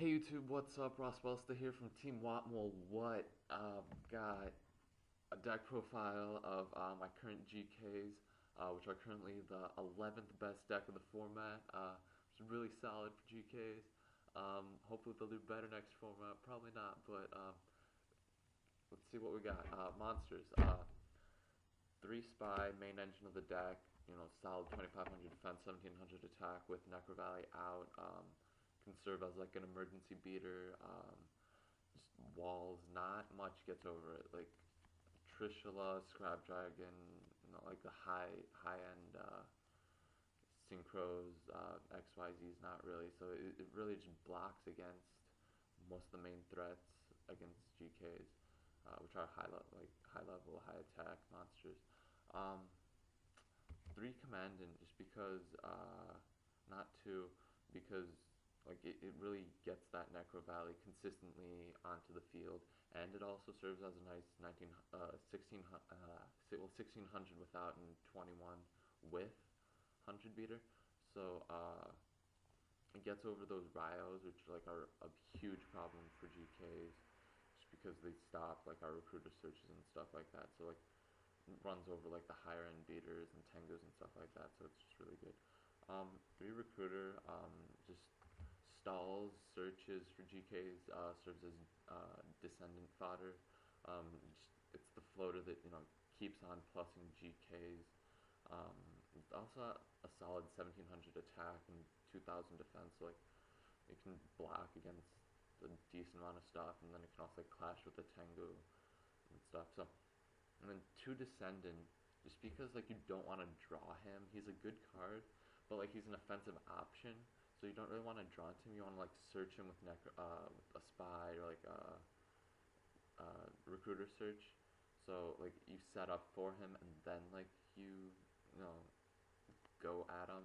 Hey YouTube, what's up? Ross Wellsta here from Team Wattmole. What? Got a deck profile of my current GKs, which are currently the 11th best deck of the format. It's really solid for GKs. Hopefully they'll do better next format. Probably not, but let's see what we got. Monsters. 3 Spy, main engine of the deck. Solid 2500 defense, 1700 attack with Necro Valley out. Can serve as like an emergency beater. Just walls, not much gets over it. Like Trishula, Scrap Dragon, like the high end synchros, XYZs, not really. So it really just blocks against most of the main threats against GKs, which are high level, high attack monsters. Um, 3 Commandant, just because, not 2, because it really gets that Necro Valley consistently onto the field, and it also serves as a nice 1600 without and 21 with 100 beater. So it gets over those Rios, which are a huge problem for GKs, just because they stop like our recruiter searches and stuff like that. So runs over like the higher end beaters and Tengos and stuff like that. So it's just really good. 3 recruiter, just stalls, searches for GKs, serves as descendant fodder. It's the floater that keeps on plussing GKs. It's also a solid 1700 attack and 2000 defense. So it can block against a decent amount of stuff, and then it can also clash with the Tengu and stuff. So, and then 2 descendant, just because you don't want to draw him. He's a good card, but he's an offensive option. So you don't really want to draw into him. You want to search him with with a spy or recruiter search. So you set up for him and then you know go at him,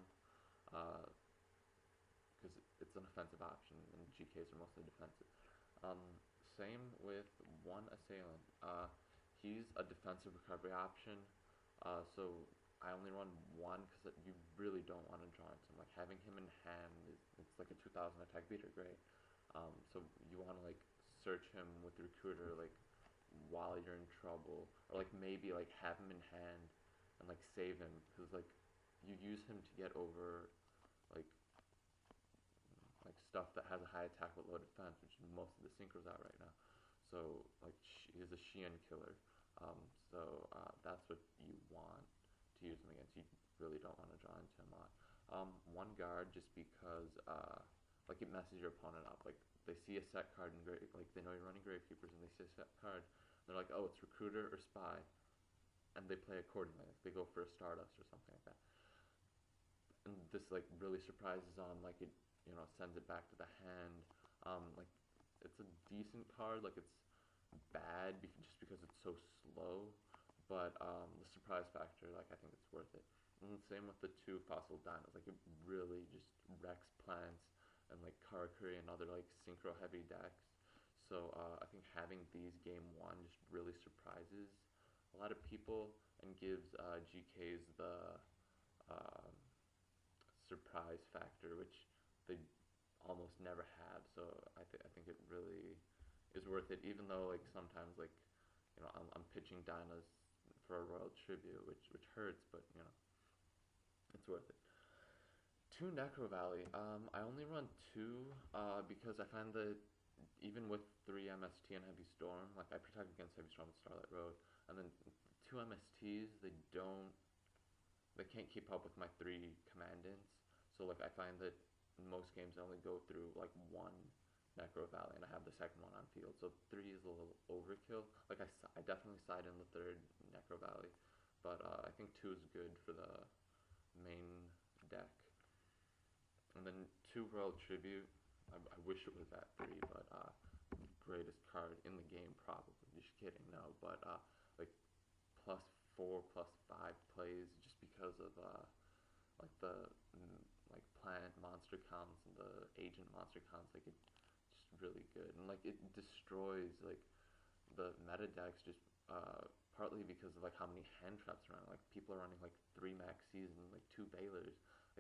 because it's an offensive option and GKs are mostly defensive. Um, Same with 1 assailant. He's a defensive recovery option. So I only run 1 because you really don't want to draw into him. Having him in hand it's like a 2000 attack beater, great. So you want to search him with the recruiter while you're in trouble, or maybe have him in hand and save him, because you use him to get over like stuff that has a high attack with low defense, which most of the synchros are right now. So he's a Sheehan killer. That's what you want to use him against. You really don't want to draw into him a lot. 1 guard, just because it messes your opponent up. They see a set card and they know you're running Gravekeepers, and they see a set card. And they're like, oh, it's recruiter or spy, and they play accordingly. They go for a Stardust or something like that. And this really surprises on it, sends it back to the hand. It's a decent card. It's bad just because it's so slow, but the surprise factor, I think it's worth it. And the same with the 2 fossil dinos. It really just wrecks plants and Karakuri and other synchro heavy decks. So I think having these game 1 just really surprises a lot of people and gives GKs the uh, surprise factor, which they almost never have. So I think it really is worth it, even though sometimes I'm pitching dinos for a royal tribute, which hurts, but it's worth it. 2 Necro Valley. I only run 2 because I find that even with 3 MST and Heavy Storm, I protect against Heavy Storm with Starlight Road, and then 2 MSTs, they can't keep up with my 3 Commandants. So I find that in most games I only go through 1 Necro Valley, and I have the second one on field. So 3 is a little overkill. I definitely side in the 3rd Necro Valley, but I think 2 is good for the main deck. And then 2 Royal Tribute. I wish it was at 3, but greatest card in the game probably. Just kidding, no. But +4, +5 plays just because of the planet monster counts and the agent monster counts. It's just really good, and it destroys the meta decks, just partly because of how many hand traps are running. People are running 3 Maxis and 2 Baylors.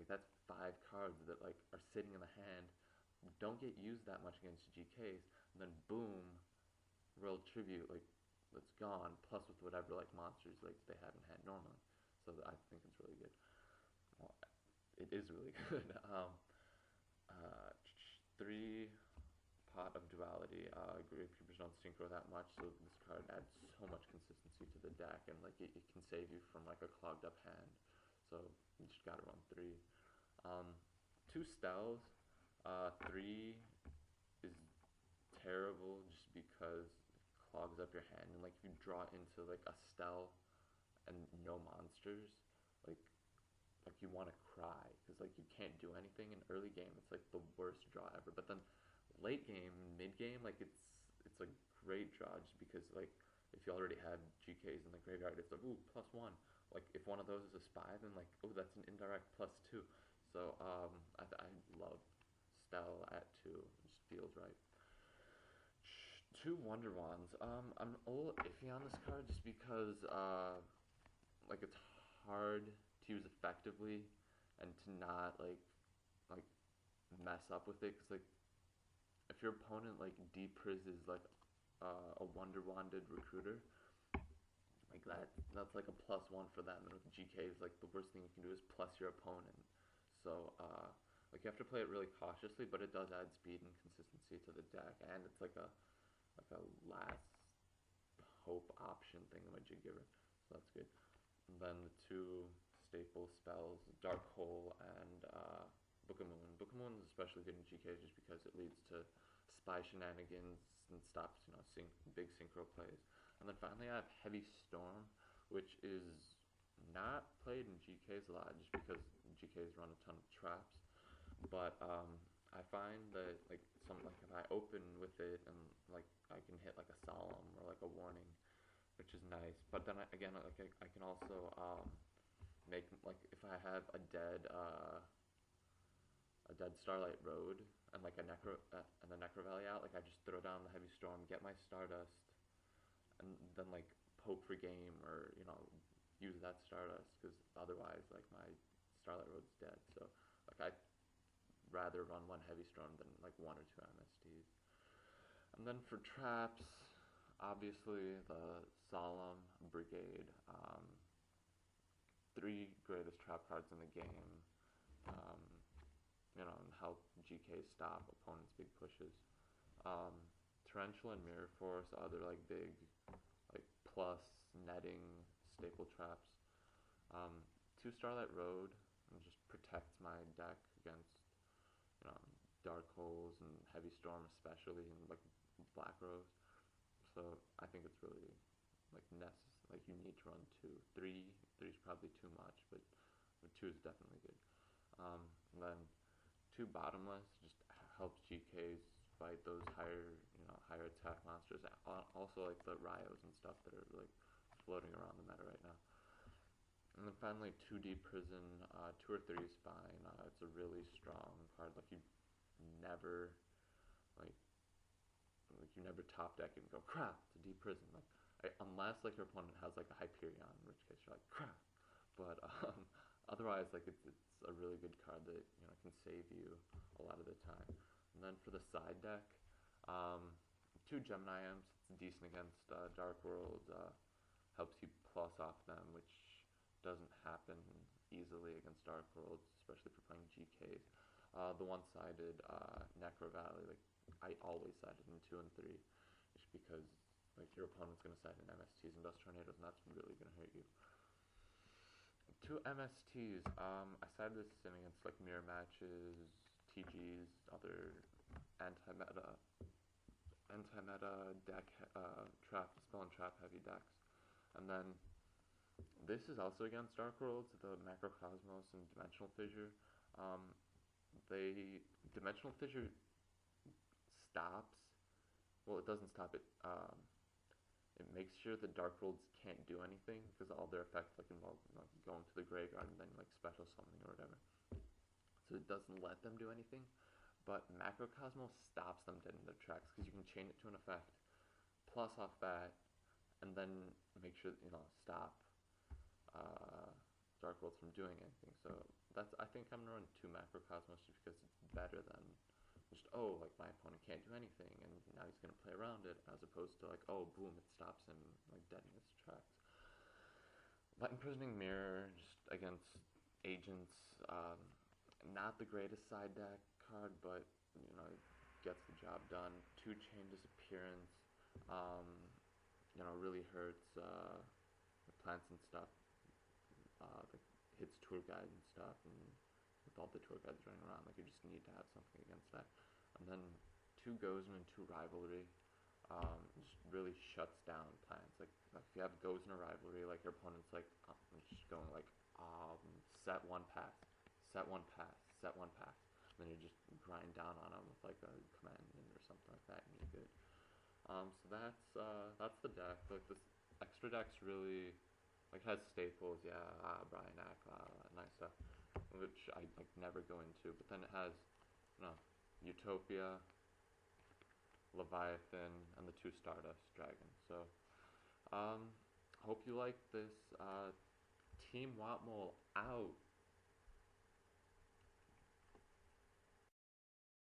That's 5 cards that are sitting in the hand, don't get used that much against GKs, and then boom, Royal Tribute, like, it's gone, plus with whatever, like, monsters, like, they haven't had normally. So I think it's really good. Well, it is really good. Uh, 3 Pot of Duality. Gravekeepers don't synchro that much, so this card adds so much consistency to the deck, and like it can save you from like a clogged up hand. So you just gotta run 3. 2 Stells. 3 is terrible just because it clogs up your hand, and like if you draw into like a Stell and no monsters, like like you want to cry because like you can't do anything in early game. It's like the worst draw ever. But then late game, mid game, like it's a great draw just because like if you already had GKs in the graveyard, it's like ooh +1. Like if one of those is a spy, then like oh that's an indirect +2. So I love Stell at 2. It just feels right. 2 Wonder Wands. I'm a little iffy on this card just because like it's hard to use effectively and to not like mess up with it because like if your opponent like deprises like a Wonder Wanded recruiter like that's like a +1 for them, and with GKs like the worst thing you can do is plus your opponent. So like you have to play it really cautiously, but it does add speed and consistency to the deck, and it's like a last hope option thingamajig giver, so that's good. And then the 2 staple spells, Dark Hole and Book of Moon. Book of Moon is especially good in GK just because it leads to spy shenanigans and stops, big synchro plays. And then finally I have Heavy Storm, which is not played in GKs a lot just because GKs run a ton of traps. But I find that like if I open with it and like I can hit like a solemn or like a warning, which is nice. But then I can also make like if I have a dead Starlight Road and like a Necro Valley out, like I just throw down the Heavy Storm, get my Stardust, and then like poke for game or use that Stardust because otherwise like my Starlight Road's dead. So like I'd rather run 1 Heavy Storm than like 1 or 2 MSTs. And then for traps, obviously the Solemn Brigade. 3 greatest trap cards in the game. Um, and help GK stop opponents' big pushes. Tarantula and Mirror Force, other like big, like plus netting staple traps. 2 Starlight Road just protects my deck against Dark Holes and Heavy Storm especially, and like Black Rose. So I think it's really like like you need to run 2. 3 is probably too much, but 2 is definitely good. And then 2 Bottomless just helps GKs fight those higher attack monsters. Also like the Ryos and stuff that are like floating around the meta right now. And then finally 2D Prison. 2 or 3 is fine. It's a really strong card. Like you never you never top deck it and go crap. It's a deep prison. Unless like your opponent has like a Hyperion, in which case you're like crap. But otherwise like it's a really good card that can save you a lot of the time. And then for the side deck, 2 Gemini Imps. It's decent against Dark World. Helps you plus off them, which doesn't happen easily against Dark Worlds, especially if you're playing GKs. The one-sided Necro Valley, like I always side it in 2 and 3, just because like your opponent's gonna side in MSTs and Dust Tornadoes, and that's really gonna hurt you. 2 MSTs. I sided this in against like mirror matches, TGs, other anti-meta deck spell and trap heavy decks, and then this is also against Dark Worlds, the Macrocosmos and Dimensional Fissure. Dimensional Fissure stops. Well, it doesn't stop it. It makes sure the Dark Worlds can't do anything because all their effects like involve like going to the graveyard and then like special summoning or whatever. So it doesn't let them do anything. But Macrocosmos stops them dead in their tracks because you can chain it to an effect, plus off that, and then make sure stop Dark Worlds from doing anything. So I think I'm gonna run 2 Macrocosmos just because it's better than just, oh, like my opponent can't do anything, and now he's gonna play around it, as opposed to like, oh, boom, it stops him like dead in his tracks. Light Imprisoning Mirror just against agents, not the greatest side deck card, but you know, gets the job done. Two Chain Disappearance, um, you know, really hurts the plants and stuff. Like hits tour guide and stuff, and with all the tour guides running around, like you just need to have something against that. And then two Gozma and two Rivalry, just really shuts down plans. Like if you have Gozma Rivalry, like your opponent's like just going like set one pass, set one pass, set one pass. And then you just grind down on them with like a command or something like that, and you're good. So that's the deck. Like this extra deck's really like has staples, yeah, Brian Ack, nice stuff, which I like never go into. But then it has, you know, Utopia, Leviathan, and the two Stardust Dragons. So, hope you like this. Team Wattmole out.